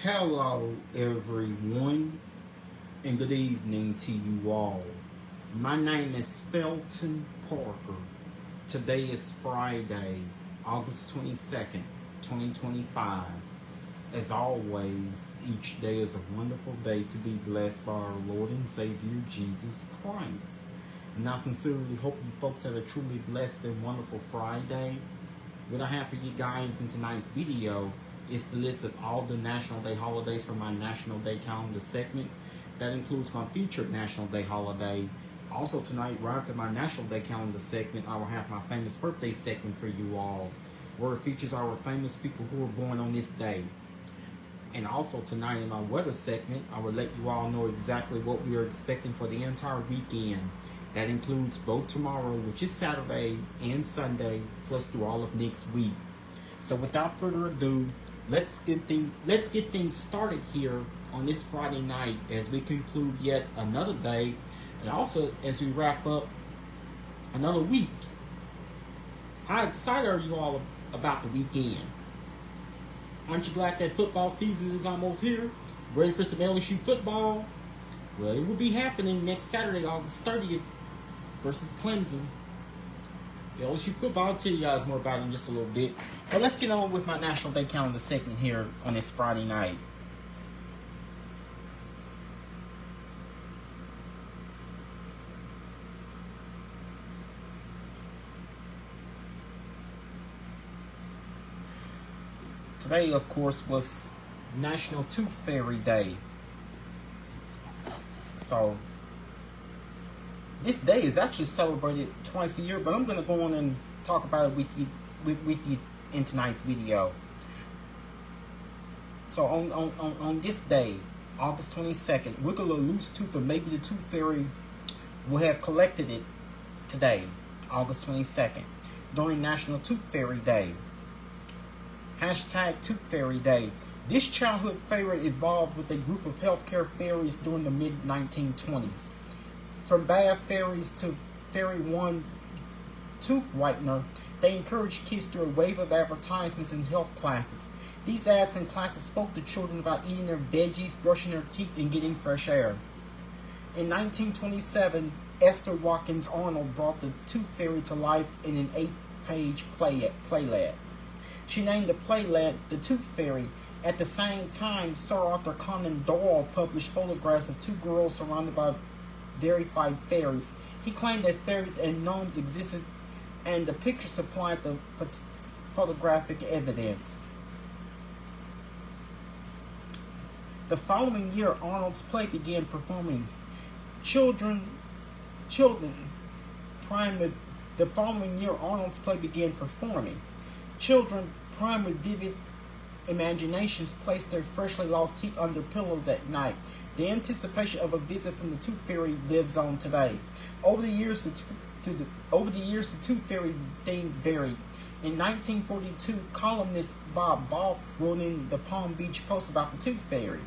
Hello, everyone, and good evening to you all. My name is Felton Parker. Today is Friday, August 22nd, 2025. As always, each day is a wonderful day to be blessed by our Lord and Savior, Jesus Christ. And I sincerely hope you folks had a truly blessed and wonderful Friday. What I have for you guys in tonight's video is the list of all the National Day holidays from my National Day calendar segment. That includes my featured National Day holiday. Also tonight, right after my National Day calendar segment, I will have my famous birthday segment for you all, where it features our famous people who were born on this day. And also tonight in my weather segment, I will let you all know exactly what we are expecting for the entire weekend. That includes both tomorrow, which is Saturday, and Sunday, plus through all of next week. So without further ado, let's get things started here on this Friday night as we conclude yet another day, and also as we wrap up another week. How excited are you all about the weekend? Aren't you glad that football season is almost here? Ready for some LSU football? Well, it will be happening next Saturday, August 30th, versus Clemson. LSU football, I'll tell you guys more about it in just a little bit. But let's get on with my National Day calendar segment here on this Friday night. Today, of course, was National Tooth Fairy Day. So, this day is actually celebrated twice a year, but I'm going to go on and talk about it with you in tonight's video. So on this day, August 22nd, Wiggle a Loose Tooth, or maybe the Tooth Fairy will have collected it today, August 22nd, during National Tooth Fairy Day. Hashtag Tooth Fairy Day. This childhood favorite evolved with a group of healthcare fairies during the mid-1920s. From Bath Fairies to Fairy One Tooth Whitener, they encouraged kids through a wave of advertisements in health classes. These ads and classes spoke to children about eating their veggies, brushing their teeth, and getting fresh air. In 1927, Esther Watkins Arnold brought the Tooth Fairy to life in an 8-page playlet. She named the playlet The Tooth Fairy. At the same time, Sir Arthur Conan Doyle published photographs of two girls surrounded by verified fairies. He claimed that fairies and gnomes existed, and the picture supplied the photographic evidence. The following year, Arnold's play began performing. The following year, Arnold's play began performing. Children primed with vivid imaginations placed their freshly lost teeth under pillows at night. The anticipation of a visit from the Tooth Fairy lives on today. Over the years, the Tooth Fairy theme varied. In 1942, columnist Bob Balfe wrote in the Palm Beach Post about the Tooth Fairy.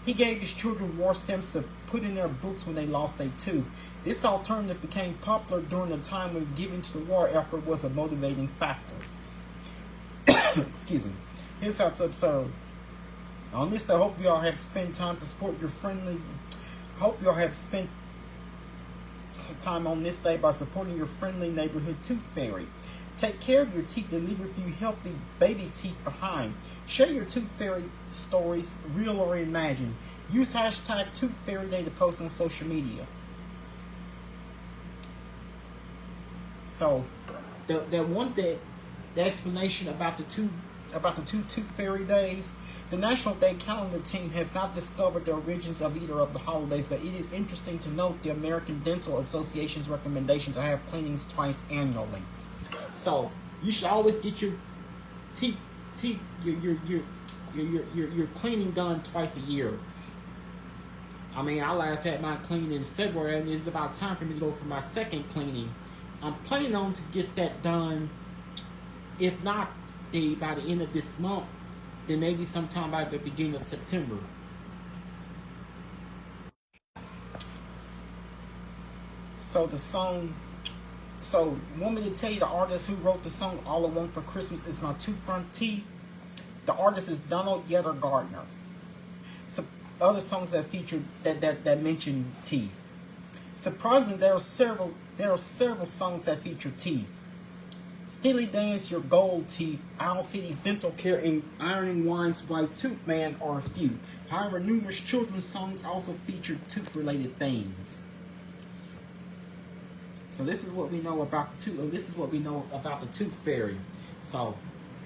He gave his children war stamps to put in their books when they lost a tooth. This alternative became popular during a time when giving to the war effort was a motivating factor. Excuse me. Here's how it's absurd. On this, I hope you all have spent time to support your friendly. Hope you all have spent time on this day by supporting your friendly neighborhood Tooth Fairy. Take care of your teeth and leave a few healthy baby teeth behind. Share your Tooth Fairy stories, real or imagined. Use hashtag Tooth Fairy Day to post on social media. So, the explanation about the two Tooth Fairy days. The National Day calendar team has not discovered the origins of either of the holidays, but it is interesting to note the American Dental Association's recommendation to have cleanings twice annually. So you should always get your your cleaning done twice a year. I mean, I last had my cleaning in February, and it's about time for me to go for my second cleaning. I'm planning on to get that done, if not by the end of this month, then maybe sometime by the beginning of September. So want me to tell you the artist who wrote the song All I Want for Christmas Is My Two Front Teeth? The artist is Donald Yetter Gardner. other songs that feature that mention teeth. Surprisingly, there are several songs that feature teeth. Steely Dan's Your Gold Teeth, Owl City's Dental Care, and Ironing Wine's White Tooth Man are a few. However, numerous children's songs also feature tooth-related themes. So this is what we know about the tooth. This is what we know about the Tooth Fairy. So,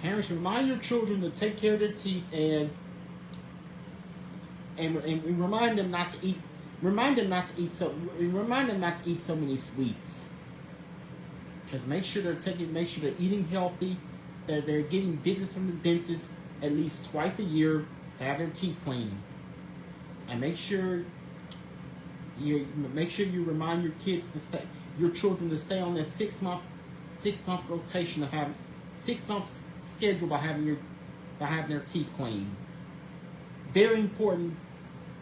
parents, remind your children to take care of their teeth and remind them not to eat. Remind them not to eat so many sweets. Because make sure they're eating healthy, that they're getting visits from the dentist at least twice a year to have their teeth cleaned. And make sure you remind your children to stay on their 6 month rotation of having 6 months schedule by having their teeth cleaned. Very important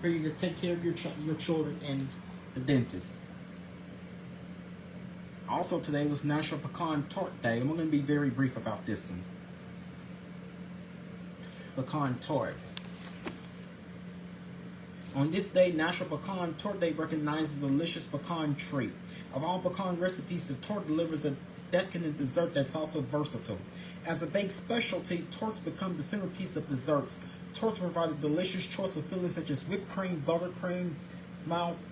for you to take care of your children and the dentist. Also, today was National Pecan Tart Day, and we're going to be very brief about this one. Pecan Tart. On this day, National Pecan Tart Day recognizes the delicious pecan treat. Of all pecan recipes, the tart delivers a decadent dessert that's also versatile. As a baked specialty, tarts become the centerpiece of desserts. Tarts provide a delicious choice of fillings such as whipped cream, buttercream, mousse,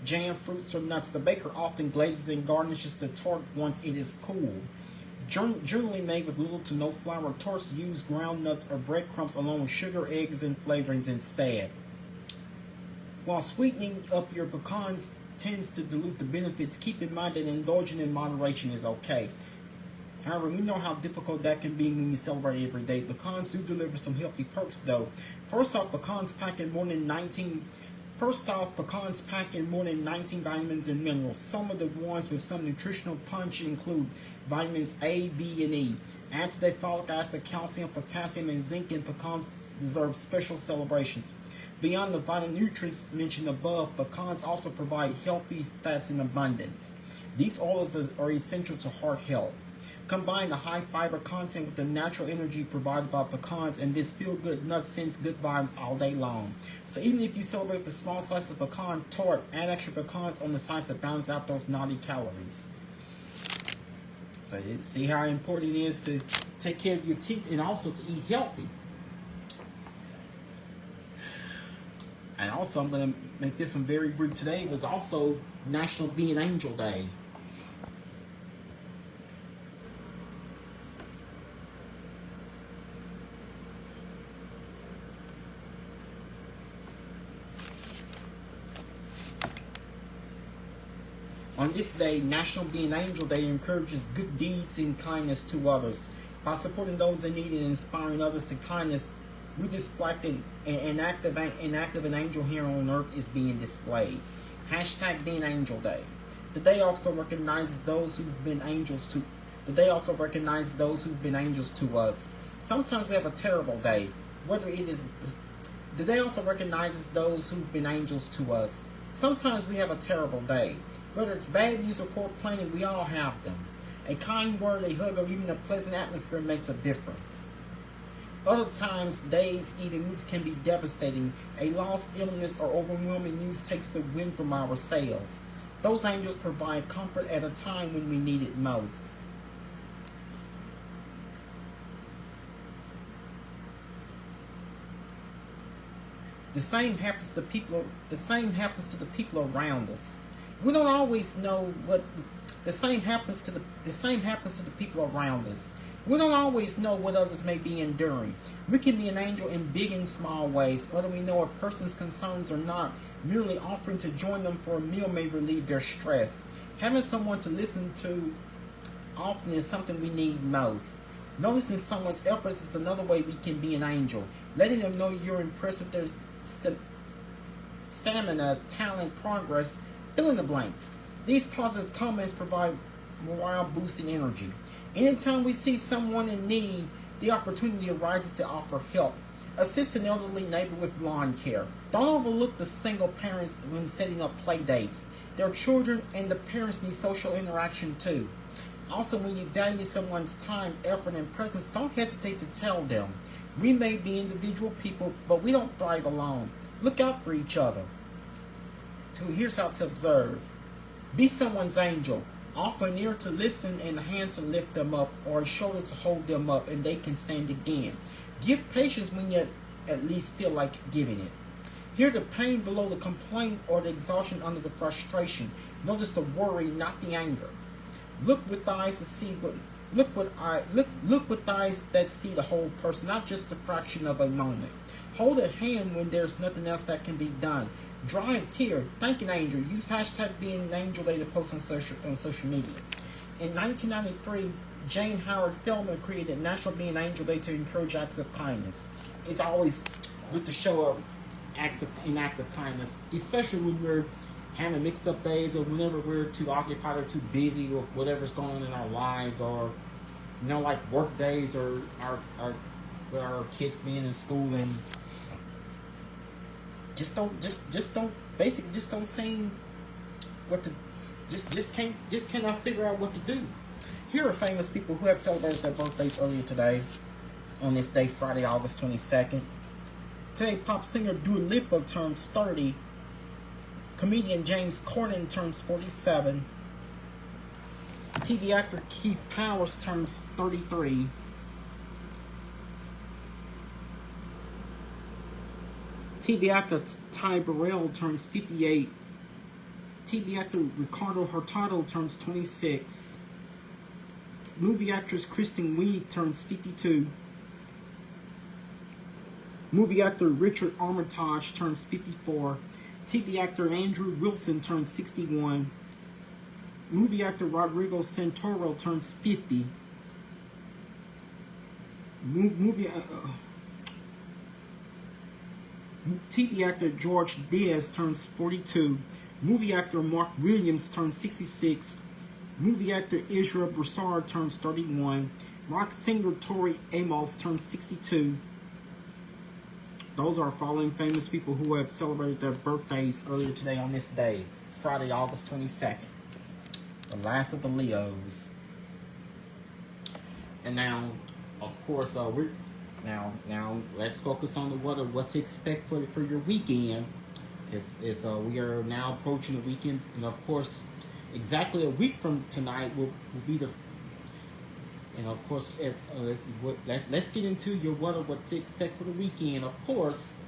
jam, fruits, or nuts. The baker often glazes and garnishes the tart once it is cool. Generally made with little to no flour, tarts use ground nuts or breadcrumbs along with sugar, eggs, and flavorings instead. While sweetening up your pecans tends to dilute the benefits, keep in mind that indulging in moderation is okay. However, we know how difficult that can be when we celebrate every day. Pecans do deliver some healthy perks, though. First off, pecans pack in more than 19 vitamins and minerals. Some of the ones with some nutritional punch include vitamins A, B, and E. Add to their folic acid, calcium, potassium, and zinc, and pecans deserve special celebrations. Beyond the vital nutrients mentioned above, pecans also provide healthy fats in abundance. These oils are essential to heart health. Combine the high fiber content with the natural energy provided by pecans, and this feel-good nut sends good vibes all day long. So even if you celebrate the small slice of pecan tart, add extra pecans on the side to balance out those naughty calories. So you see how important it is to take care of your teeth and also to eat healthy. And also, I'm going to make this one very brief. Today was also National Be an Angel Day. On this day, National Be an Angel Day encourages good deeds and kindness to others. By supporting those in need and inspiring others to kindness, we display an act of an angel here on earth is being displayed. Hashtag Be an Angel Day. The day also recognizes those who've been angels to. The day also recognizes those who've been angels to us. Sometimes we have a terrible day. The day also recognizes those who've been angels to us. Sometimes we have a terrible day. Whether it's bad news or poor planning, we all have them. A kind word, a hug, or even a pleasant atmosphere makes a difference. Other times, days, even weeks can be devastating. A loss, illness, or overwhelming news takes the wind from our sails. Those angels provide comfort at a time when we need it most. The same happens to the people around us. We don't always know what the same happens to the people around us. We don't always know what others may be enduring. We can be an angel in big and small ways. Whether we know a person's concerns or not, merely offering to join them for a meal may relieve their stress. Having someone to listen to often is something we need most. Noticing someone's efforts is another way we can be an angel. Letting them know you're impressed with their stamina, talent, progress, fill in the blanks. These positive comments provide morale-boosting energy. Anytime we see someone in need, the opportunity arises to offer help. Assist an elderly neighbor with lawn care. Don't overlook the single parents when setting up play dates. Their children and the parents need social interaction too. Also, when you value someone's time, effort, and presence, don't hesitate to tell them. We may be individual people, but we don't thrive alone. Look out for each other. So here's how to observe. Be someone's angel. Offer an ear to listen and a hand to lift them up, or a shoulder to hold them up, and they can stand again. Give patience when you at least feel like giving it. Hear the pain below the complaint or the exhaustion under the frustration. Notice the worry, not the anger. Look with eyes to see what look with eyes that see the whole person, not just a fraction of a moment. Hold a hand when there's nothing else that can be done. Dry a tear. Thank an angel. Use hashtag being an angel day to post on social media. In 1993, Jane Howard Feldman created National Being an Angel Day to encourage acts of kindness. It's always good to show up acts of kindness, especially when we're having mix-up days or whenever we're too occupied or too busy or whatever's going on in our lives, or like work days, or our kids being in school, and just don't seem what to cannot figure out what to do. Here are famous people who have celebrated their birthdays earlier today on this day, Friday, August 22nd. Today, pop singer Dua Lipa turns 30. Comedian James Corden turns 47. TV actor Keith Powers turns 33. TV actor Ty Burrell turns 58. TV actor Ricardo Hurtado turns 26. Movie actress Kristen Wiig turns 52. Movie actor Richard Armitage turns 54. TV actor Andrew Wilson turns 61. Movie actor Rodrigo Santoro turns 50. TV actor George Diaz turns 42. Movie actor Mark Williams turns 66. Movie actor Israel Broussard turns 31. Rock singer Tori Amos turns 62. Those are following famous people who have celebrated their birthdays earlier today on this day, Friday, August 22nd. The last of the Leos. And now, of course, now let's focus on the weather. What to expect for your weekend? We are now approaching the weekend, and of course, exactly a week from tonight will be the. And of course, let's get into your what to expect for the weekend. Of course,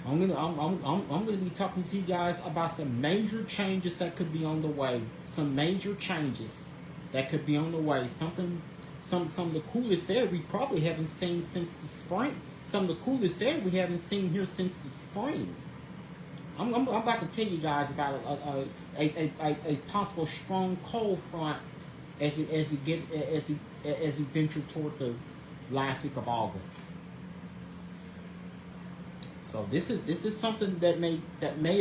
I'm gonna be talking to you guys about some major changes that could be on the way. Some major changes that could be on the way. Some of the coolest air we probably haven't seen since the spring. Some of the coolest air we haven't seen here since the spring. I'm about to tell you guys about a possible strong cold front as we venture toward the last week of August. So this is something that may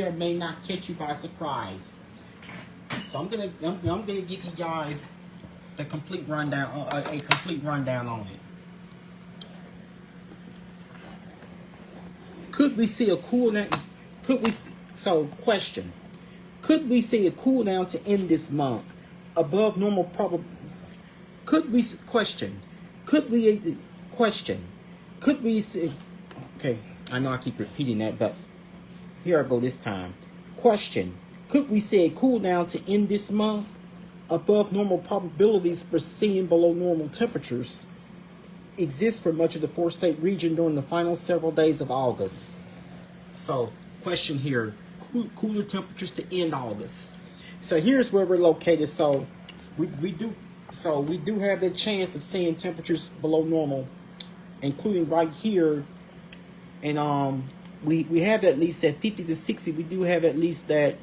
or may not catch you by surprise. So I'm gonna give you guys the complete rundown, a complete rundown on it. Could we see a cool down? Question. Could we see a cool down to end this month above normal probable? Could we see? Okay, I know I keep repeating that, but here I go this time. Question. Could we see a cool down to end this month above normal probabilities for seeing below normal temperatures exist for much of the four-state region during the final several days of August? So, question here, cooler temperatures to end August. So here's where we're located. So we do have the chance of seeing temperatures below normal, including right here. And we have at least that 50 to 60. We do have at least that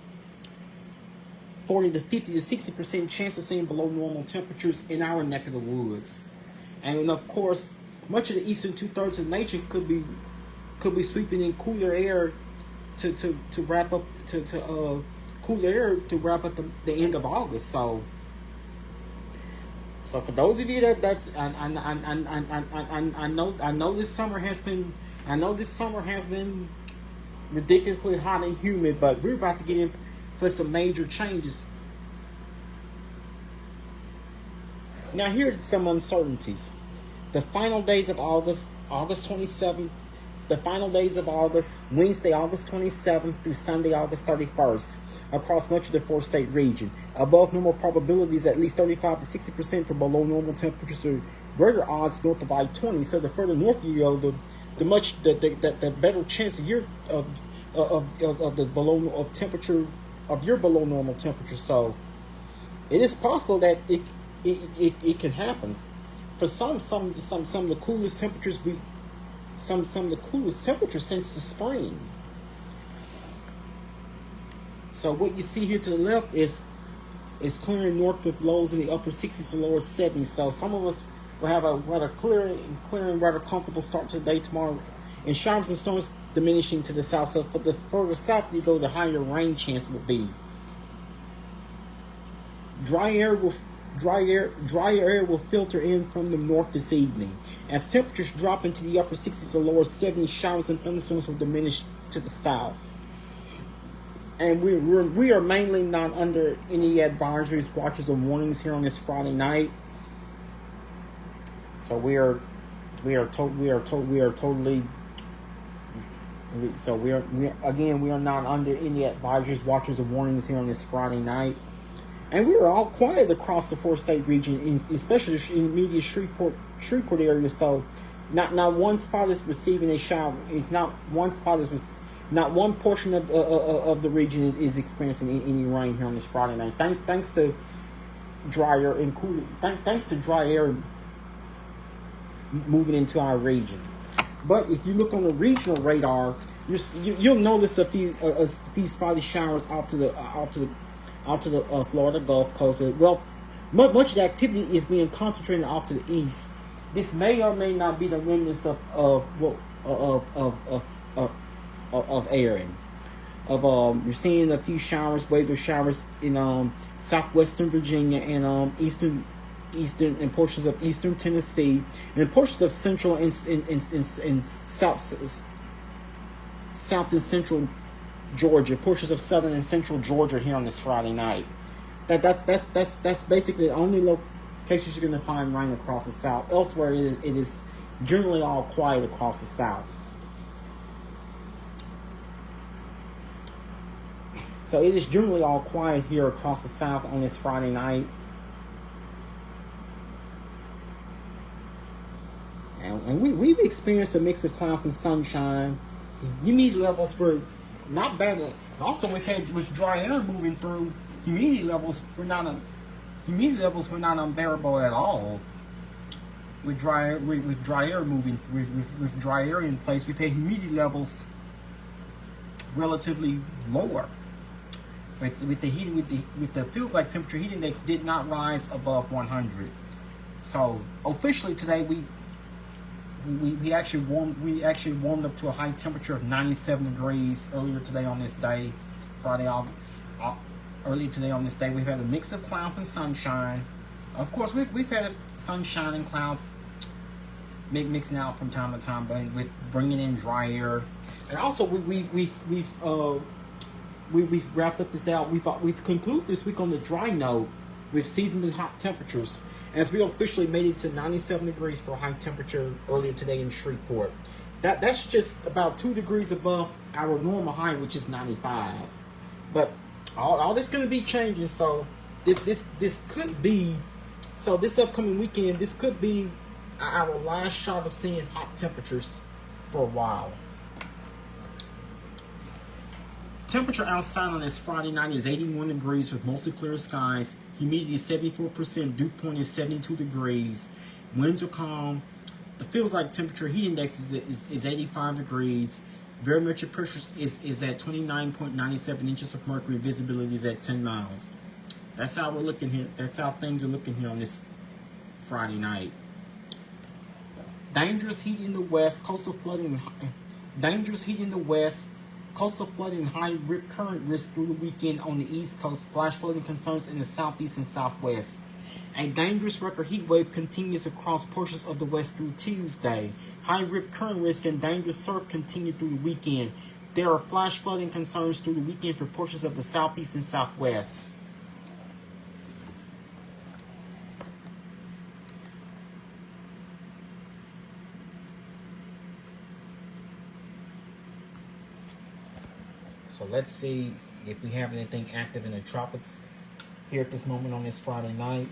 40 to 50 to 60% chance of seeing below normal temperatures in our neck of the woods. And of course, much of the eastern 2/3 of the nation could be sweeping in cooler air to wrap up cooler air to wrap up the end of August. So for those of you that's I know this summer has been ridiculously hot and humid, but we're about to get in for some major changes. Now here are some uncertainties. The final days of August, August 27th. The final days of August, Wednesday, August 27th through Sunday, August 31st, across much of the four-state region. Above normal probabilities, at least 35 to 60% for below normal temperatures to greater odds north of I-20. So the further north you go, the better chance of the below of temperature of your below normal temperature. So it is possible that it can happen. For some of the coolest temperatures some of the coolest temperatures since the spring. So what you see here to the left is clearing north with lows in the upper 60s to lower 70s. So some of us will have a rather clear and rather comfortable start to the day tomorrow. And showers and storms diminishing to the south. So for the further south you go, the higher rain chance will be. Dry air will filter in from the north this evening. As temperatures drop into the upper 60s to lower 70s, showers and thunderstorms will diminish to the south. And we are mainly not under any advisories, watches, or warnings here on this Friday night. So we are not under any advisories, watches, or warnings here on this Friday night. And we are all quiet across the four-state region, especially in the immediate Shreveport area. So, not one spot is receiving a shower. Not one portion of the region is experiencing any rain here on this Friday night. Thanks to dry air and cooling. Thanks to dry air moving into our region. But if you look on the regional radar, you'll notice a few spotty showers off to the Florida Gulf Coast. Well, much of the activity is being concentrated off to the east. This may or may not be the remnants of airing. You're seeing a few showers, waves of showers in southwestern Virginia and eastern and portions of eastern Tennessee and portions of central and south and central Georgia, portions of southern and central Georgia here on this Friday night. That's basically the only locations you're going to find rain across the south. Elsewhere, it is generally all quiet across the south. So it is generally all quiet here across the south on this Friday night. And we've experienced a mix of clouds and sunshine. Humidity levels were not bad. Also, with dry air moving through, humidity levels were not unbearable at all. With dry air moving, with dry air in place, we've had humidity levels relatively lower. With the feels like temperature heat index did not rise above 100. So officially today we actually warmed up to a high temperature of 97 degrees earlier today on this day, Friday. Earlier today on this day, we've had a mix of clouds and sunshine. Of course, we've had sunshine and clouds mixing out from time to time, but with bringing in dry air. And also, we've wrapped up this day out. We've concluded this week on the dry note with seasonally hot temperatures, as we officially made it to 97 degrees for a high temperature earlier today in Shreveport. That's just about 2 degrees above our normal high, which is 95. But all this going to be changing. So this could be, so this upcoming weekend, this could be our last shot of seeing hot temperatures for a while. Temperature outside on this Friday night is 81 degrees with mostly clear skies. Humidity is 74%. Dew point is 72 degrees. Winds are calm. The feels like temperature heat index is 85 degrees. Barometric pressure is at 29.97 inches of mercury. Visibility is at 10 miles. That's how we're looking here. That's how things are looking here on this Friday night. Dangerous heat in the west. Coastal flooding. Dangerous heat in the west. Coastal flooding and high current risk through the weekend on the East Coast. Flash flooding concerns in the southeast and southwest. A dangerous record heat wave continues across portions of the west through Tuesday. High rip current risk and dangerous surf continue through the weekend. There are flash flooding concerns through the weekend for portions of the southeast and southwest. So let's see if we have anything active in the tropics here at this moment on this Friday night.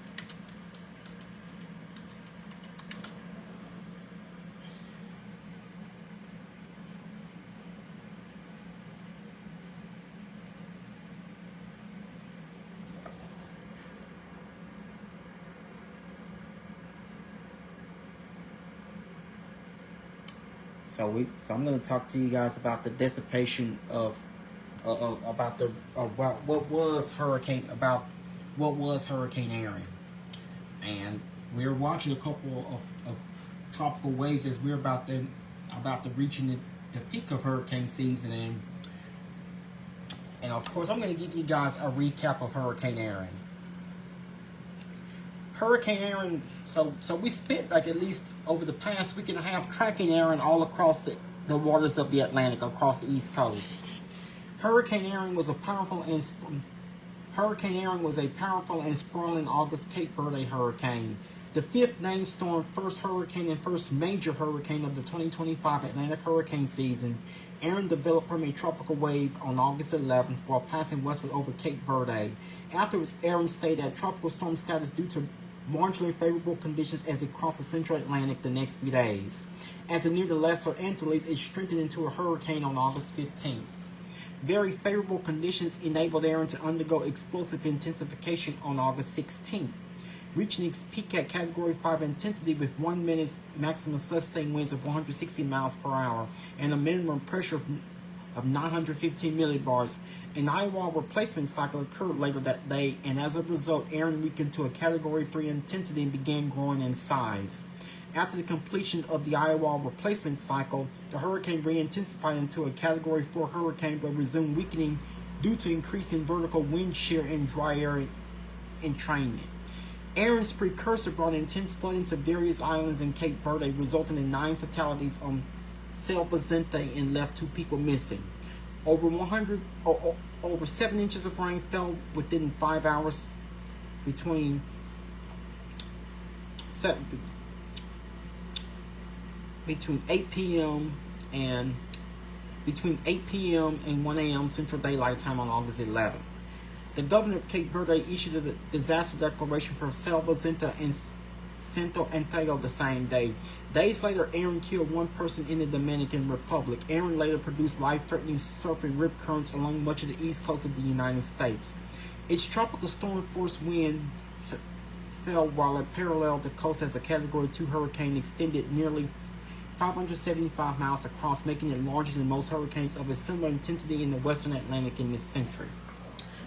So I'm going to talk to you guys about the dissipation of about the what was Hurricane Aaron, and we're watching a couple of tropical waves as we're about to reaching the peak of hurricane season, and of course I'm going to give you guys a recap of Hurricane Aaron. Hurricane Aaron, so we spent like at least over the past week and a half tracking Aaron all across the waters of the Atlantic, across the East Coast. Hurricane Aaron was a powerful and sprawling August Cape Verde hurricane, the fifth named storm, first hurricane and first major hurricane of the 2025 Atlantic hurricane season. Aaron developed from a tropical wave on August 11th while passing westward over Cape Verde. Afterwards, Aaron stayed at tropical storm status due to marginally favorable conditions as it crossed the central Atlantic the next few days. As it neared the Lesser Antilles, it strengthened into a hurricane on August 15th. Very favorable conditions enabled Aaron to undergo explosive intensification on August 16th, reaching its peak at Category 5 intensity with 1 minute's maximum sustained winds of 160 miles per hour and a minimum pressure of 915 millibars. An eye-wall replacement cycle occurred later that day, and as a result, Aaron weakened to a Category 3 intensity and began growing in size. After the completion of the eye-wall replacement cycle, the hurricane re-intensified into a Category 4 hurricane but resumed weakening due to increasing vertical wind shear and dry air entrainment. Aaron's precursor brought intense flooding to various islands in Cape Verde, resulting in 9 fatalities on São Vicente and left 2 people missing. Over 7 inches of rain fell within 5 hours between 8 p.m. and 1 a.m. Central Daylight Time on August 11th. The governor of Cape Verde issued a disaster declaration for São Vicente and Santo Antão the same day. Days later, Aaron killed 1 person in the Dominican Republic. Aaron later produced life-threatening serpent rip currents along much of the east coast of the United States. Its tropical storm-force wind fell while it paralleled the coast as a Category 2 hurricane extended nearly 575 miles across, making it larger than most hurricanes of a similar intensity in the western Atlantic in this century.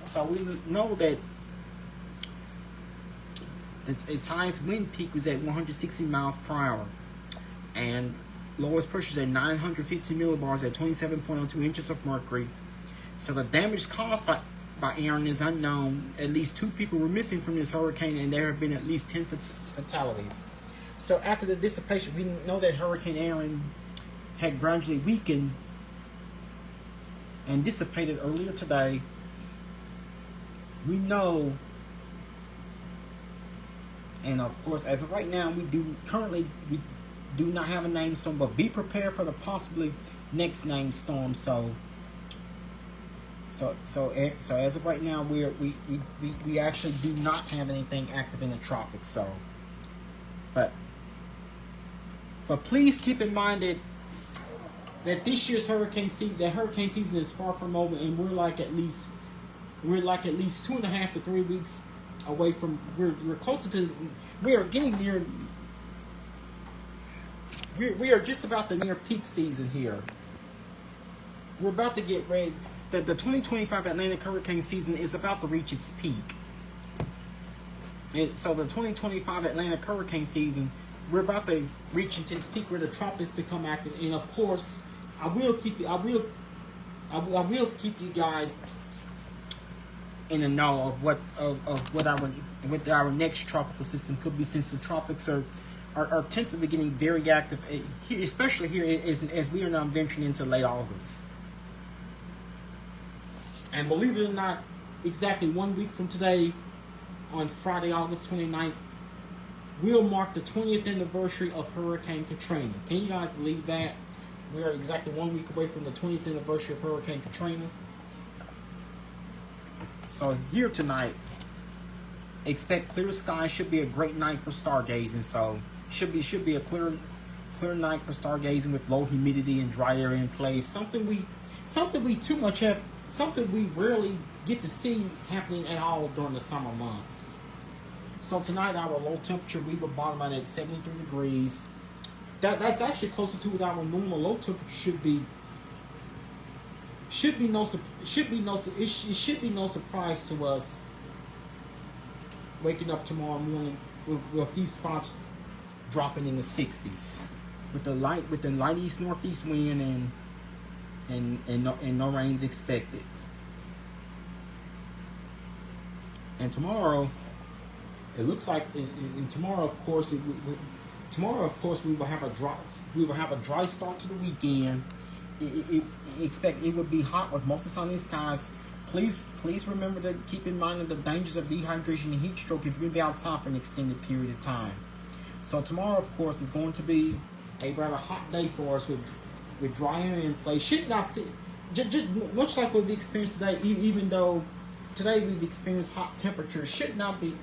So we know that its highest wind peak was at 160 miles per hour, and lowest pressure is at 950 millibars at 27.02 inches of mercury. So the damage caused by Aaron is unknown. At least 2 people were missing from this hurricane, and there have been at least 10 fatalities. So after the dissipation, we know that Hurricane Aaron had gradually weakened and dissipated earlier today. We know, and of course, as of right now, we do not have a named storm, but be prepared for the possibly next named storm. So as of right now, we actually do not have anything active in the tropics. So, but please keep in mind that this year's hurricane season is far from over, and we're like at least 2.5 to 3 weeks away from. We're closer to. We are getting near. We are just about the near peak season here. We're about to get ready. The 2025 Atlantic hurricane season is about to reach its peak. So the 2025 Atlantic hurricane season, we're about to reach into its peak where the tropics become active. And of course, I will keep you guys in the know of what our next tropical system could be, since the tropics are tentatively getting very active, especially here as we are now venturing into late August. And believe it or not, exactly 1 week from today, on Friday, August 29th, will mark the 20th anniversary of Hurricane Katrina. Can you guys believe that? We are exactly 1 week away from the 20th anniversary of Hurricane Katrina. So here tonight, expect clear skies. Should be a great night for stargazing. So should be a clear night for stargazing with low humidity and dry air in place. Something we rarely get to see happening at all during the summer months. So tonight our low temperature, we will bottom out at 73 degrees. That's actually closer to what our normal low temperature should be. It should be no surprise to us waking up tomorrow morning with these spots dropping in the 60s with the light east northeast wind and no rains expected. And tomorrow, it looks like tomorrow, of course, we will have a dry start to the weekend. Expect it will be hot with mostly sunny skies. Please remember to keep in mind the dangers of dehydration and heat stroke if you're going to be outside for an extended period of time. So tomorrow, of course, is going to be a rather hot day for us with dry air in place. Should not just much like what we experienced today. Even though today we've experienced hot temperatures, should not be.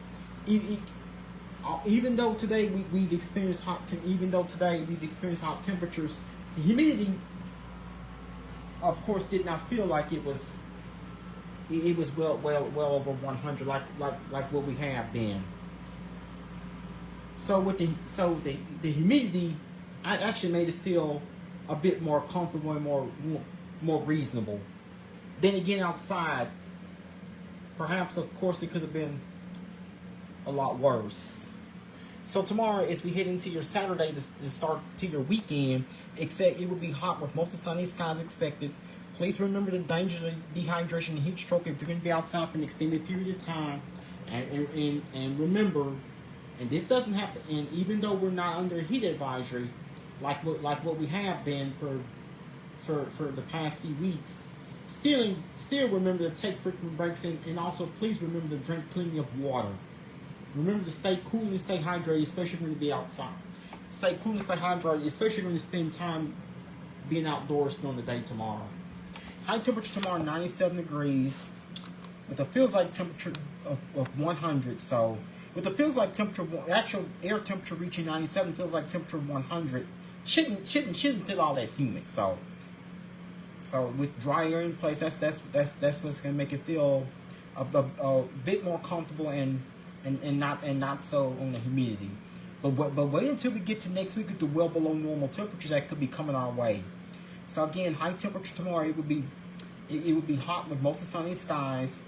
Even though today we've experienced hot temperatures, the humidity, of course, did not feel like it was well over 100 like what we have been. So the humidity, I actually made it feel a bit more comfortable and more reasonable. Then again, outside, perhaps of course it could have been a lot worse. So tomorrow, as we head into your Saturday to start to your weekend, expect it will be hot with mostly sunny skies expected. Please remember the dangers of dehydration and heat stroke if you're going to be outside for an extended period of time. And remember, and this doesn't happen. And even though we're not under a heat advisory, like what we have been for the past few weeks, still remember to take frequent breaks and also please remember to drink plenty of water. Remember to stay cool and stay hydrated, especially when you be outside. Stay cool and stay hydrated, especially when you spend time being outdoors during the day tomorrow. High temperature tomorrow, 97 degrees, with a feels like temperature of 100. So, with the feels like temperature, actual air temperature reaching 97, feels like temperature of 100. Shouldn't feel all that humid. So with dry air in place, that's what's gonna make it feel a bit more comfortable and not so on the humidity. But wait until we get to next week with the well below normal temperatures that could be coming our way. So again, high temperature tomorrow, it would be hot with mostly sunny skies.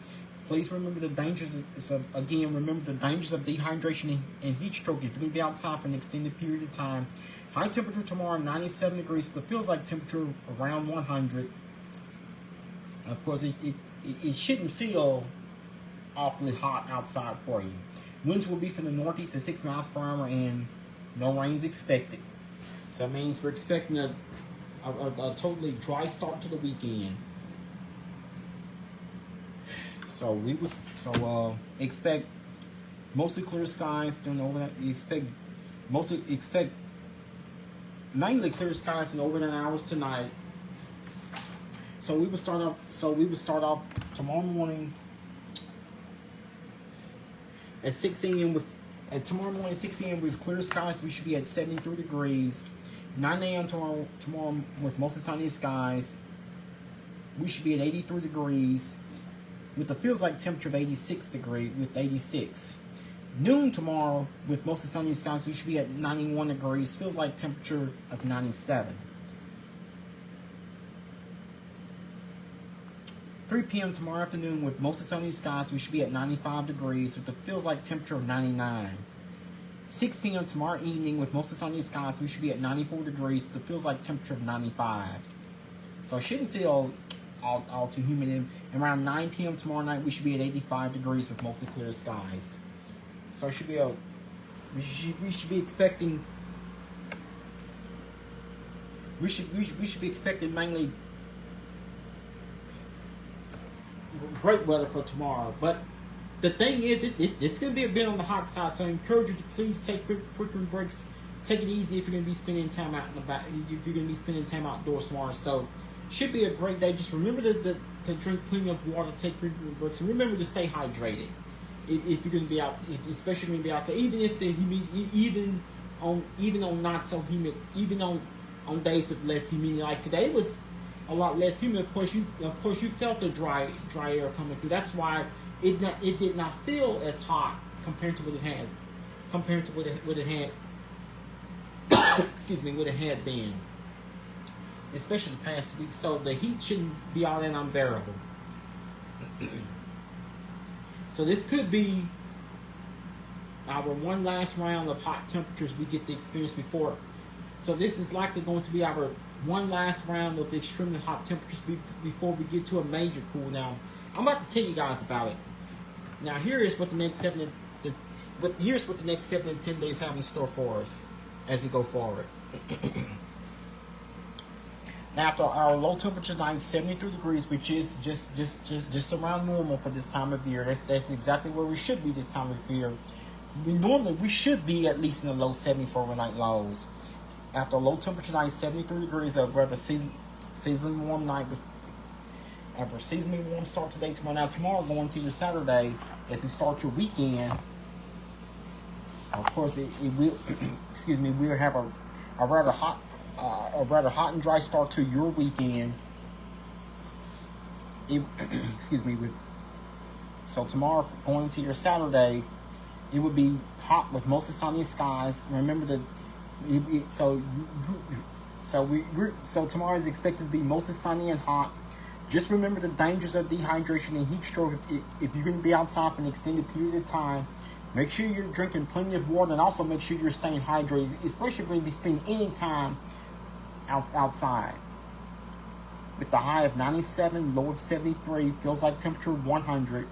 Please remember the dangers of dehydration and heat stroke if you're going to be outside for an extended period of time. High temperature tomorrow, 97 degrees. So it feels like temperature around 100. Of course, it shouldn't feel awfully hot outside for you. Winds will be from the northeast at 6 miles per hour and no rains expected. So it means we're expecting a totally dry start to the weekend. So expect mostly clear skies during overnight. You expect mainly clear skies in overnight hours tonight. So we will start off tomorrow morning at 6 a.m. with clear skies. We should be at 73 degrees. 9 a.m. tomorrow with mostly sunny skies. We should be at 83 degrees with the feels like temperature of 86 degrees with 86. Noon tomorrow with mostly sunny skies. We should be at 91 degrees. Feels like temperature of 97. 3 p.m. tomorrow afternoon with mostly sunny skies. We should be at 95 degrees with the feels like temperature of 99. 6 p.m. tomorrow evening with mostly sunny skies. We should be at 94 degrees. It feels like temperature of 95. So it shouldn't feel all too humid. And around 9 p.m. tomorrow night, we should be at 85 degrees with mostly clear skies. So it should be we should be expecting mainly great weather for tomorrow. But the thing is, it's going to be a bit on the hot side, so I encourage you to please take frequent breaks. Take it easy if you're going to be spending time out in the back. If you're going to be spending time outdoors tomorrow, so Should be a great day. Just remember to drink plenty of water, take frequent breaks, and remember to stay hydrated. If you're going to be out, especially when you be outside, even if the humidity, even on not so humid, even on days with less humidity, like today was a lot less humid. Of course, you felt the dry air coming through. That's why it did not feel as hot compared to what it had. Excuse me, what it had been, especially the past week. So the heat shouldn't be all that unbearable. So this could be our one last round of hot temperatures we get to experience before. So this is likely going to be our one last round of extremely hot temperatures before we get to a major cool down. I'm about to tell you guys about it. Now here is what the next 7 and 10 days have in store for us as we go forward. Now, after our low temperature night, 73 degrees, which is just around normal for this time of year. That's exactly where we should be this time of year. We should be at least in the low 70s for overnight lows. After a low temperature night, 73 degrees, a rather seasonally warm night. After a seasonally warm start today, tomorrow going to your Saturday, as we start your weekend. Of course, it will. Excuse me. We'll have a rather hot and dry start to your weekend. Excuse me. So tomorrow, going to your Saturday, it would be hot with mostly sunny skies. Remember that. So tomorrow is expected to be mostly sunny and hot. Just remember the dangers of dehydration and heat stroke. If you're going to be outside for an extended period of time, make sure you're drinking plenty of water, and also make sure you're staying hydrated, especially if you're going to be spending any time outside. With the high of 97, low of 73, feels like temperature 100.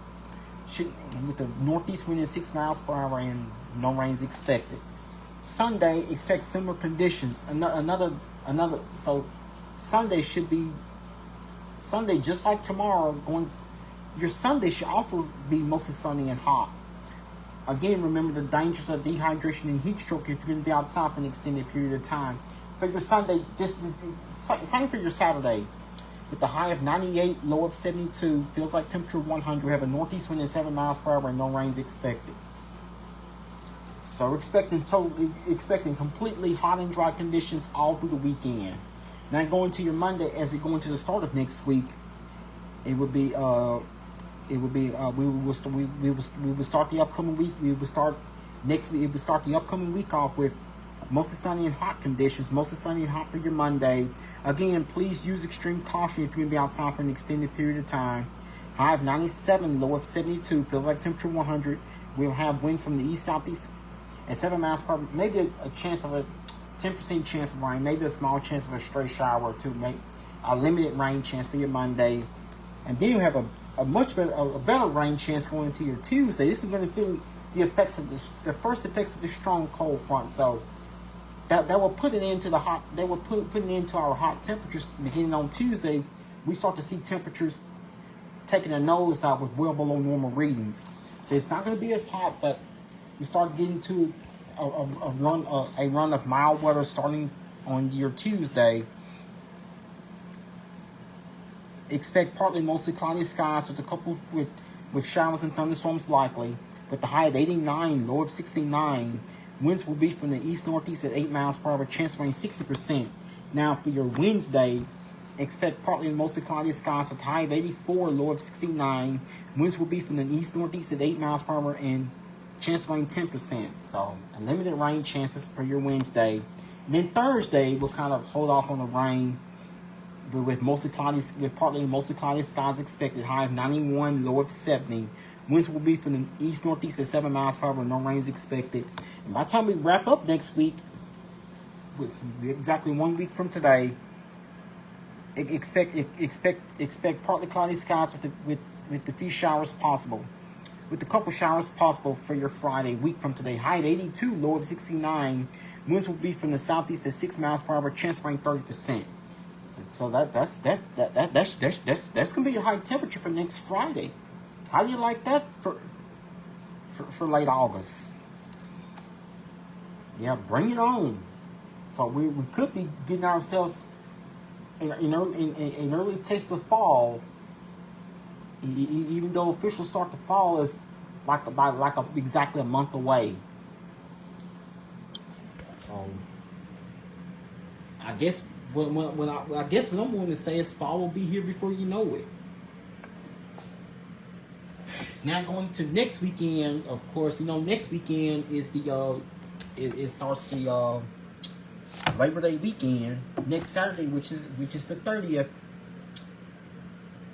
With the northeast wind at 6 miles per hour and no rains expected. Sunday, expect similar conditions. So Sunday should be just like tomorrow. Your Sunday should also be mostly sunny and hot. Again, remember the dangers of dehydration and heat stroke if you're going to be outside for an extended period of time. For your Sunday, just same for your Saturday. With the high of 98, low of 72, feels like temperature 100. We have a northeast wind at 7 miles per hour and no rains expected. So we're expecting completely hot and dry conditions all through the weekend. Now going to your Monday, as we go into the start of next week, we will start the upcoming week. We will start next week. We will start the upcoming week off with mostly sunny and hot conditions. Mostly sunny and hot for your Monday. Again, please use extreme caution if you're going to be outside for an extended period of time. High of 97, low of 72. Feels like temperature 100. We'll have winds from the east southeast at 7 miles per hour. Maybe a chance of a 10% chance of rain. Maybe a small chance of a stray shower or two. Make a limited rain chance for your Monday. And then you have a much better, a better rain chance going into your Tuesday. This is going to feel the first effects of the strong cold front. So that will put it into our hot temperatures beginning on Tuesday. We start to see temperatures taking a nosedive with well below normal readings. So it's not going to be as hot, but we start getting to a run of mild weather starting on your Tuesday. Expect partly mostly cloudy skies with showers and thunderstorms likely. With the high of 89, low of 69. Winds will be from the east-northeast at 8 miles per hour. Chance of rain 60%. Now for your Wednesday, expect partly mostly cloudy skies with high of 84, low of 69. Winds will be from the east-northeast at 8 miles per hour and chance of rain 10%. So limited rain chances for your Wednesday. And then Thursday, we'll kind of hold off on the rain with partly mostly cloudy skies expected. High of 91, low of 70. Winds will be from the east-northeast at 7 miles per hour. No rains expected. And by the time we wrap up next week, exactly 1 week from today, expect partly cloudy skies with a few showers possible. With a couple showers possible for your Friday, week from today. High at 82, low of 69. Winds will be from the southeast at 6 miles per hour. Chance of rain 30%. So that's gonna be your high temperature for next Friday. How do you like that for late August? Yeah, bring it on. So we could be getting ourselves in early taste of fall, even though official start to fall is exactly a month away. So I guess when I guess what I'm going to say is fall will be here before you know it. Now going to next weekend, of course, next weekend is the it starts the Labor Day weekend. Next Saturday, which is the 30th.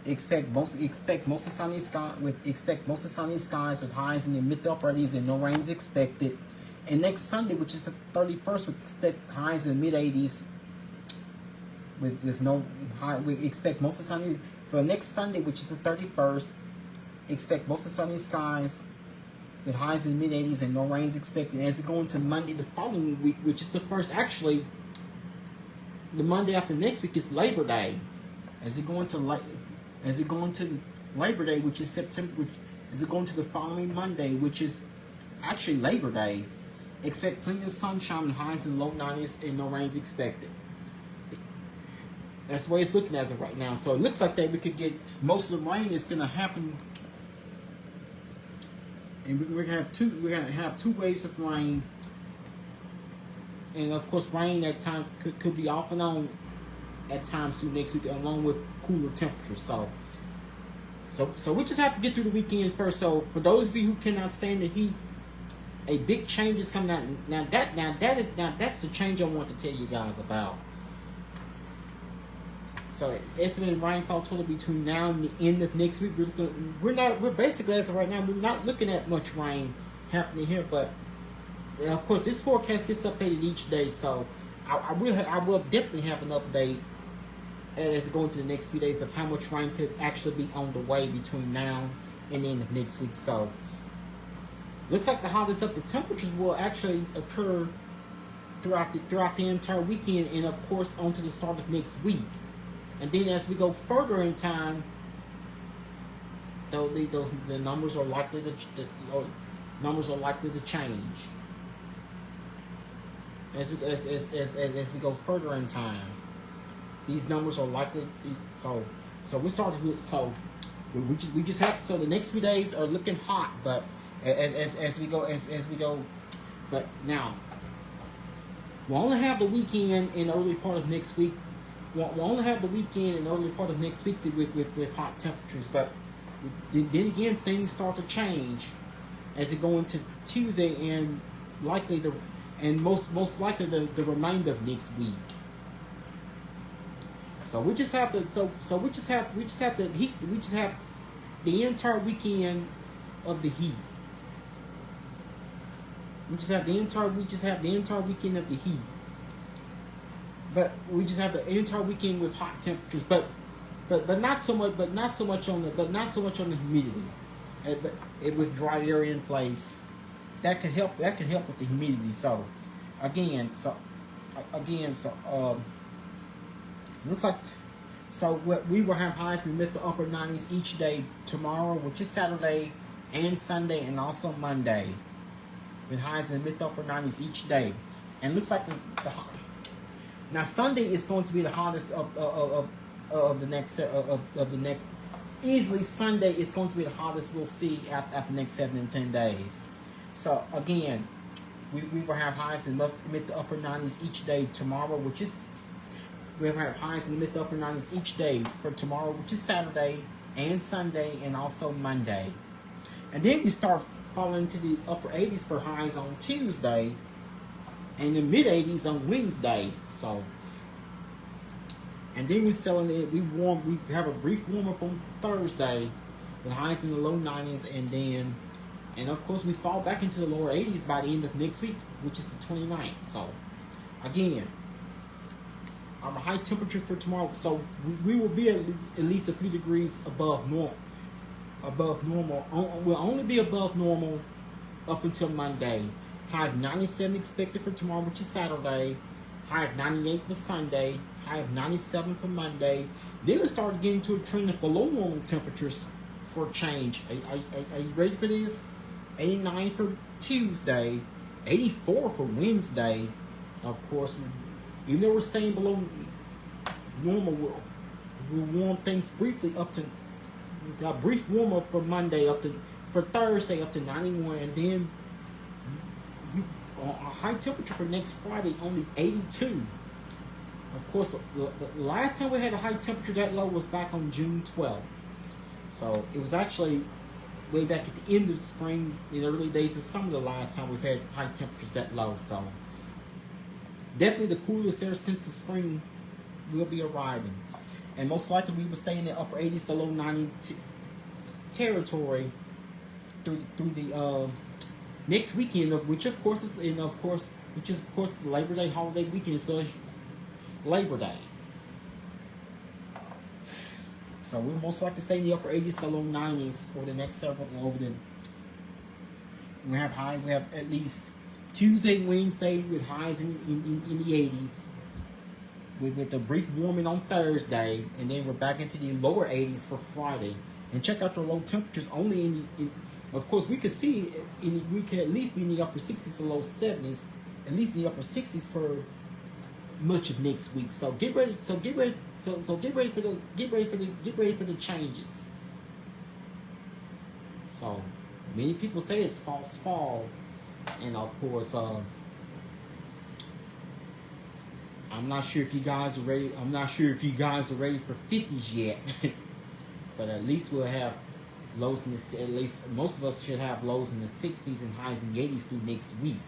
Expect mostly sunny skies with highs in the mid to upper 80s and no rain is expected. And next Sunday, which is the 31st, we expect highs in the mid 80s with no high. We expect mostly sunny for next Sunday, which is the 31st. Expect mostly sunny skies with highs in the mid 80s and no rain is expected. And as we go into Monday the following week, which is the first, actually, the Monday after next week is Labor Day. As we go into Labor Day, which is September, as we go into the following Monday, which is actually Labor Day, expect plenty of sunshine and highs in the low 90s and no rains expected. That's the way it's looking as of right now. So it looks like that we could get most of the rain is going to happen, and we're going to have two waves of rain, and of course rain at times could be off and on at times through next week, along with cooler temperatures. So we just have to get through the weekend first. So for those of you who cannot stand the heat, a big change is coming out. Now that's the change I want to tell you guys about. So estimated rainfall total between now and the end of next week. We're basically, as of right now, we're not looking at much rain happening here, but of course this forecast gets updated each day. So I will definitely have an update as we go into the next few days of how much rain could actually be on the way between now and the end of next week. So looks like the hottest of the temperatures will actually occur throughout the entire weekend, and of course onto the start of next week. And then as we go further in time, the numbers are likely to change. As we go further in time, these numbers are likely. So we started with we just have, so the next few days are looking hot, but as we go, but now we'll only have the weekend in the early part of next week. We'll only have the weekend in the early part of next week with hot temperatures, but then again things start to change as we go into Tuesday and likely most likely the remainder of next week. So we just have the entire weekend of the heat. We just have the entire weekend of the heat. But we just have the entire weekend with hot temperatures, but not so much on the humidity. But with dry air in place, that could help with the humidity. So again, looks like we will have highs in the mid to upper 90s each day tomorrow, which is Saturday and Sunday, and also Monday, with highs in the mid to upper 90s each day. And looks like now Sunday is going to be the hottest of the next easily. Sunday is going to be the hottest we'll see after the next 7 and 10 days. So again, we will have highs in mid to upper 90s each day tomorrow, which is we'll have highs in the mid to upper 90s each day for tomorrow, which is Saturday and Sunday, and also Monday. And then we start falling into the upper 80s for highs on Tuesday, and the mid 80s on Wednesday. So, and then we have a brief warm up on Thursday with highs in the low 90s, and of course we fall back into the lower 80s by the end of next week, which is the 29th. So again, our high temperature for tomorrow, so we will be at least a few degrees above normal. We'll only be above normal up until Monday. High of 97 expected for tomorrow, which is Saturday. High of 98 for Sunday. High of 97 for Monday. Then we start getting to a trend of below normal temperatures for a change. Are you ready for this? 89 for Tuesday. 84 for Wednesday. Of course, even though we're staying below normal. We'll warm things briefly up to a brief warm up for Monday for Thursday up to 91, and then a high temperature for next Friday only 82. Of course, the last time we had a high temperature that low was back on June 12th. So it was actually way back at the end of spring, in the early days of summer, the last time we've had high temperatures that low. So definitely the coolest there since the spring will be arriving. And most likely we will stay in the upper 80s to low 90 territory through the next weekend, which of course is the Labor Day holiday weekend. So Labor Day. So we'll most likely stay in the upper 80s to low 90s for the next several we have at least Tuesday and Wednesday with highs in the 80s. With a brief warming on Thursday, and then we're back into the lower 80s for Friday. And check out the low temperatures only of course we could see we could at least be in the upper 60s to low 70s, at least in the upper 60s for much of next week. So get ready for the changes. So many people say it's false fall, and of course I'm not sure if you guys are ready. I'm not sure if you guys are ready for 50s yet, but at least we'll have lows in the. At least most of us should have lows in the 60s and highs in the 80s through next week.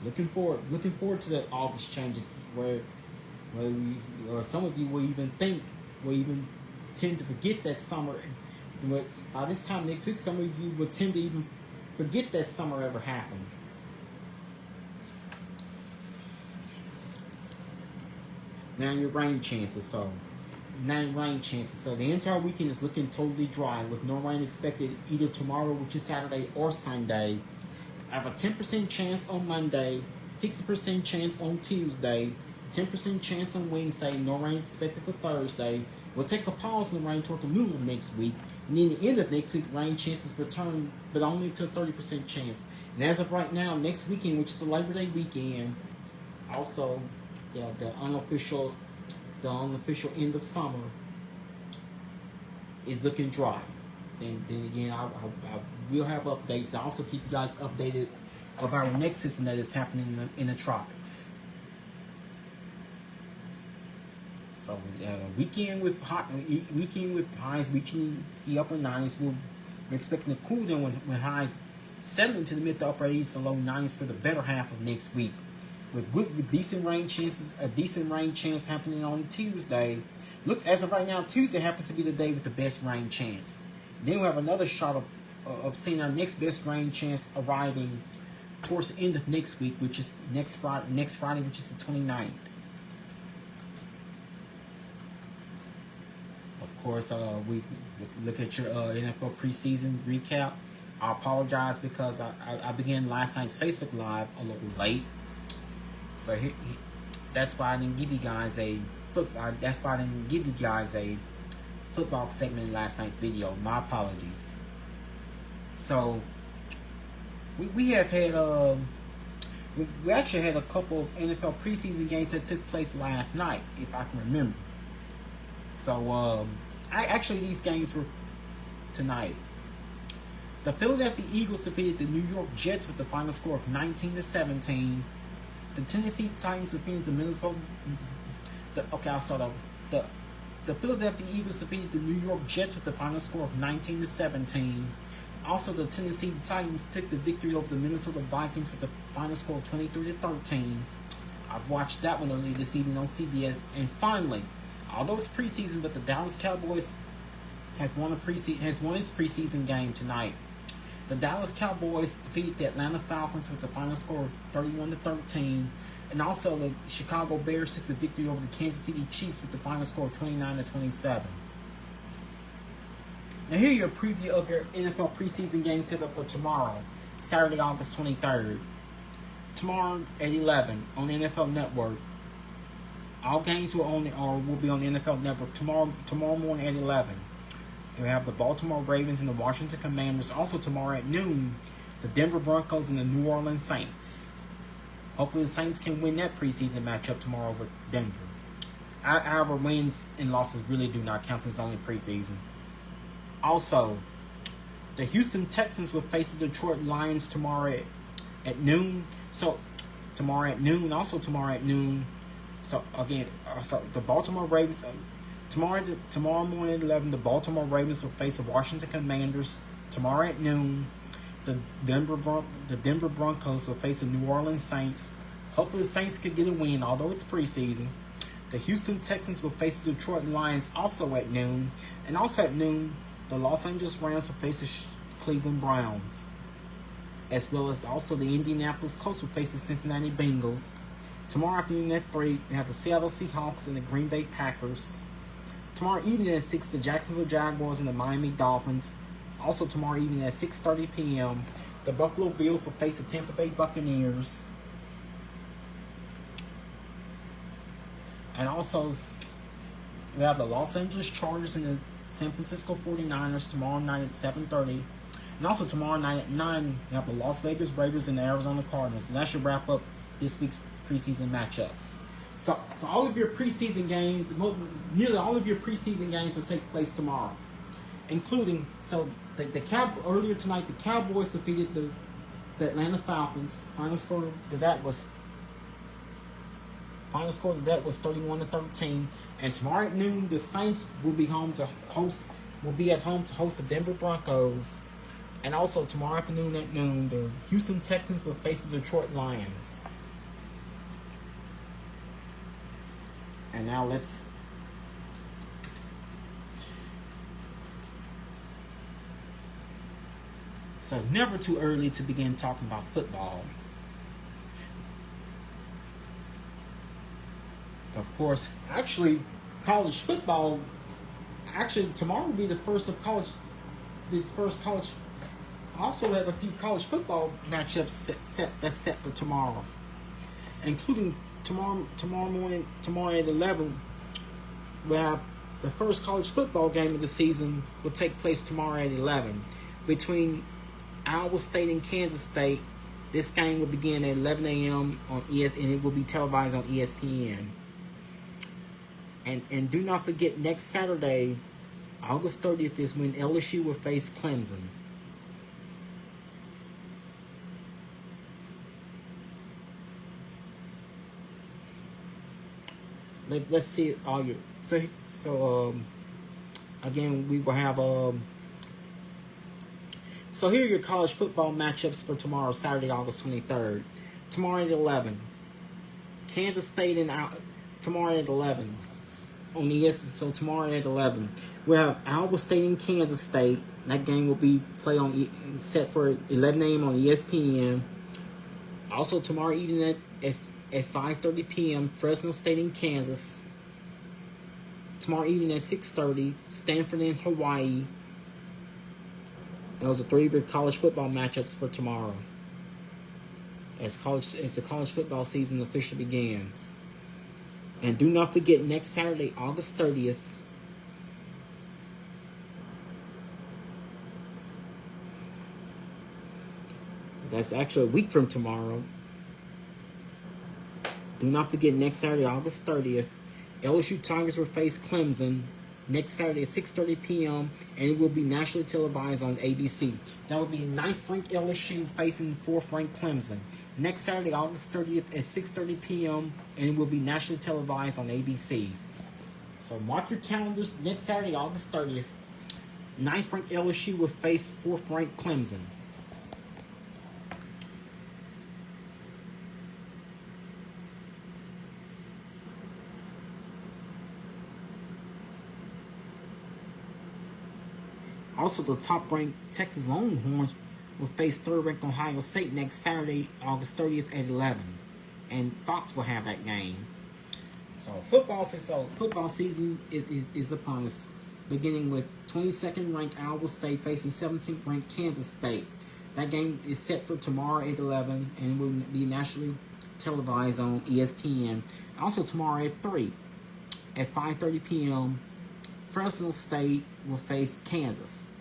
Looking forward to the August changes where we, or some of you will even tend to forget that summer. But by this time next week, some of you will tend to even forget that summer ever happened. Now your rain chances. So the entire weekend is looking totally dry with no rain expected either tomorrow, which is Saturday, or Sunday. I have a 10% chance on Monday, 60% chance on Tuesday, 10% chance on Wednesday, no rain expected for Thursday. We'll take a pause in the rain toward the middle of next week. And then the end of next week, rain chances return, but only to a 30% chance. And as of right now, next weekend, which is the Labor Day weekend, also the unofficial end of summer is looking dry. Then again, I will have updates. I also keep you guys updated of our next system that is happening in the tropics. So weekend with highs reaching the upper 90s. We're expecting to cool down when highs settling to the mid to upper 80s to low 90s for the better half of next week. With decent rain chances, a decent rain chance happening on Tuesday. Looks as of right now, Tuesday happens to be the day with the best rain chance. Then we'll have another shot of seeing our next best rain chance arriving towards the end of next week, which is next Friday, which is the 29th. Of course, we look at your NFL preseason recap. I apologize because I began last night's Facebook Live a little late. So that's why I didn't give you guys a football segment in last night's video. My apologies. So we have had we actually had a couple of NFL preseason games that took place last night, if I can remember. So these games were tonight. The Philadelphia Eagles defeated the New York Jets with the final score of 19-17. The Tennessee Titans defeated the Minnesota. The Philadelphia Eagles defeated the New York Jets with the final score of 19-17. Also, the Tennessee Titans took the victory over the Minnesota Vikings with the final score of 23-13. I've watched that one earlier this evening on CBS. And finally, although it's preseason, but the Dallas Cowboys has won its preseason game tonight. The Dallas Cowboys defeated the Atlanta Falcons with the final score of 31-13. And also the Chicago Bears took the victory over the Kansas City Chiefs with the final score of 29-27. Now here are your preview of your NFL preseason game set up for tomorrow, Saturday, August 23rd. Tomorrow at 11 on the NFL Network. All games will be on the NFL Network tomorrow morning at 11. We have the Baltimore Ravens and the Washington Commanders. Also tomorrow at noon, the Denver Broncos and the New Orleans Saints. Hopefully the Saints can win that preseason matchup tomorrow over Denver. Our wins and losses really do not count. It's only preseason. Also, the Houston Texans will face the Detroit Lions tomorrow at noon. So tomorrow at noon. Also tomorrow at noon. So again, the Baltimore Ravens. Tomorrow morning at 11, the Baltimore Ravens will face the Washington Commanders. Tomorrow at noon, the Denver Broncos will face the New Orleans Saints. Hopefully the Saints could get a win, although it's preseason. The Houston Texans will face the Detroit Lions also at noon. And also at noon, the Los Angeles Rams will face the Cleveland Browns. As well as also the Indianapolis Colts will face the Cincinnati Bengals. Tomorrow afternoon at 3, we have the Seattle Seahawks and the Green Bay Packers. Tomorrow evening at 6, the Jacksonville Jaguars and the Miami Dolphins. Also tomorrow evening at 6:30 p.m., the Buffalo Bills will face the Tampa Bay Buccaneers. And also, we have the Los Angeles Chargers and the San Francisco 49ers tomorrow night at 7:30. And also tomorrow night at 9, we have the Las Vegas Raiders and the Arizona Cardinals. And that should wrap up this week's preseason matchups. So all of your preseason games, nearly all of your preseason games will take place tomorrow, including earlier tonight the Cowboys defeated the Atlanta Falcons. Final score to that was 31-13. And tomorrow at noon, the Saints will be at home to host the Denver Broncos. And also tomorrow afternoon at noon, the Houston Texans will face the Detroit Lions. And now So never too early to begin talking about football. Of course, college football. Tomorrow will be the first of college. This first college. I also have a few college football matchups set for tomorrow, including tomorrow at 11. We have the first college football game of the season will take place tomorrow at 11 between Iowa State and Kansas State. This game will begin at 11 a.m. on ESPN, and it will be televised on ESPN. And do not forget, next Saturday, August 30th, is when LSU will face Clemson. Let's see all your again we will have so here are your college football matchups for tomorrow, Saturday, August 23rd. Tomorrow at 11, Kansas State and tomorrow at 11 on the So tomorrow at 11, we'll have Iowa State and Kansas State. That game will be played set for 11 a.m. on ESPN. Also tomorrow evening at 5:30 p.m., Fresno State and Kansas. Tomorrow evening at 6:30, Stanford and Hawaii. Those are 3 of your college football matchups for tomorrow, as the college football season officially begins. And do not forget, next Saturday, August 30th, that's actually a week from tomorrow. Do not forget, next Saturday, August 30th, LSU Tigers will face Clemson next Saturday at 6:30 p.m. and it will be nationally televised on ABC. That will be 9th-ranked LSU facing 4th-ranked Clemson next Saturday, August 30th at 6:30 p.m. and it will be nationally televised on ABC. So mark your calendars. Next Saturday, August 30th, 9th-ranked LSU will face 4th-ranked Clemson. Also, the top-ranked Texas Longhorns will face 3rd-ranked Ohio State next Saturday, August 30th at 11. And Fox will have that game. So football season is upon us, beginning with 22nd-ranked Iowa State facing 17th-ranked Kansas State. That game is set for tomorrow at 11 and will be nationally televised on ESPN. Also tomorrow at 3, at 5:30 p.m., Fresno State will face Kansas.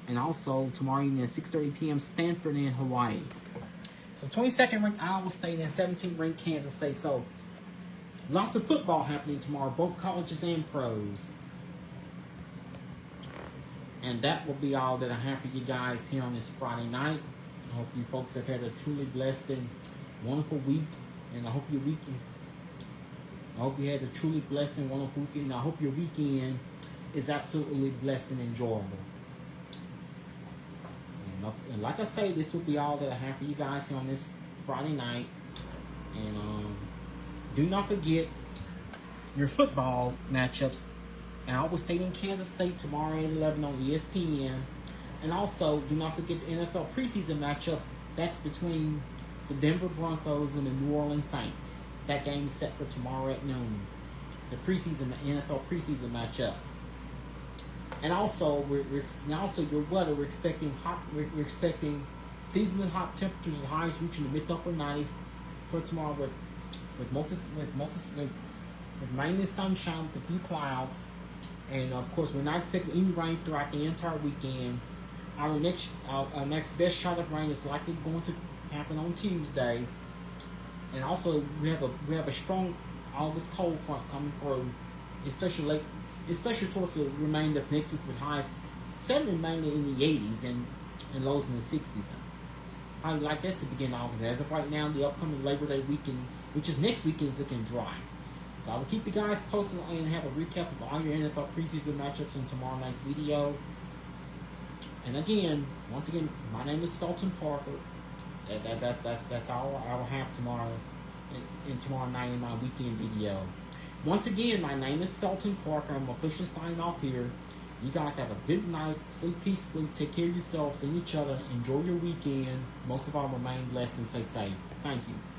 And also tomorrow evening at 6:30 p.m., Stanford and Hawaii. So 22nd ranked Iowa State and 17th ranked Kansas State. So Lots of football happening tomorrow, both colleges and pros. And that will be all that I have for you guys here on this Friday night. I hope you folks have had a truly blessed and wonderful week. And I hope your weekend, I hope you had a truly blessed and wonderful weekend. I hope your weekend is absolutely blessed and enjoyable. And like I say, this will be all that I have for you guys here on this Friday night. And do not forget your football matchups. Iowa State and Kansas State tomorrow at 11 on ESPN. And also, do not forget the NFL preseason matchup. That's between the Denver Broncos and the New Orleans Saints. That game is set for tomorrow at noon. The NFL preseason matchup. And also, your weather. We're expecting seasonally hot temperatures with highs reaching the mid to upper 90s for tomorrow, with mainly sunshine with a few clouds. And of course, we're not expecting any rain throughout the entire weekend. Our next best shot of rain is likely going to happen on Tuesday. And also, we have a strong August cold front coming through, especially towards the remainder of next week, with highs settling mainly in the 80s and lows in the 60s. I would like that to begin August. As of right now, the upcoming Labor Day weekend, which is next weekend, is looking dry. So I will keep you guys posted and have a recap of all your NFL preseason matchups in tomorrow night's video. And once again, my name is Felton Parker. That's all I will have tomorrow in tomorrow night in my weekend video. Once again, my name is Felton Parker. I'm officially signing off here. You guys have a good night. Sleep peacefully. Take care of yourselves and each other. Enjoy your weekend. Most of all, remain blessed and stay safe. Thank you.